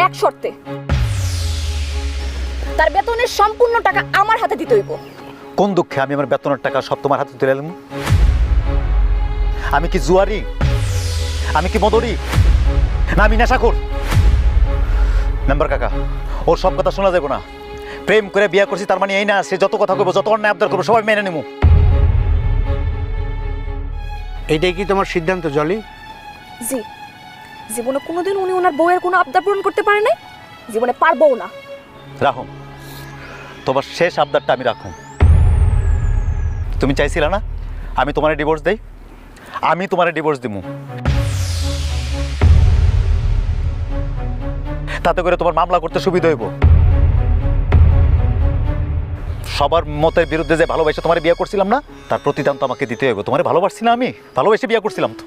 এক শর্তে, তার বেতনের সম্পূর্ণ টাকা আমার হাতে দিতে হইব। কোন দুঃখে আমি আমার বেতনের টাকা সব তোমার হাতে তুলে এলাম? আমি কি জুয়ারি? আমি কি মদরি? না আমি নেশাখোর? মেম্বার কাকা, ওর সব কথা শোনা যাবে না। প্রেম করে বিয়ে করছি তার মানে এই না সে যত কথা কইব, যত অন্যায় আবদার করবো সবাই মেনে নেবো। এইটাই কি তোমার সিদ্ধান্ত জলি? জি, জীবনে কোনোদিন উনি ওনার বউয়ের কোনো আবদার পূরণ করতে পারে নাই, জীবনে পারবও না। রাখুন, তোমার শেষ আবদারটা আমি রাখুন। তুমি চাইছিলা না আমি তোমার ডিভোর্স দেই? আমি তোমার ডিভোর্স দিব। তাতে করে তোমার মামলা করতে সুবিধা হইব। সবার মতের বিরুদ্ধে যে ভালোবাসে তোমার বিয়ে করছিলাম না, তার প্রতিদান তো আমাকে দিতে হইব। তোমার ভালোবাসছি না, আমি ভালোবেসে বিয়ে করছিলাম তো।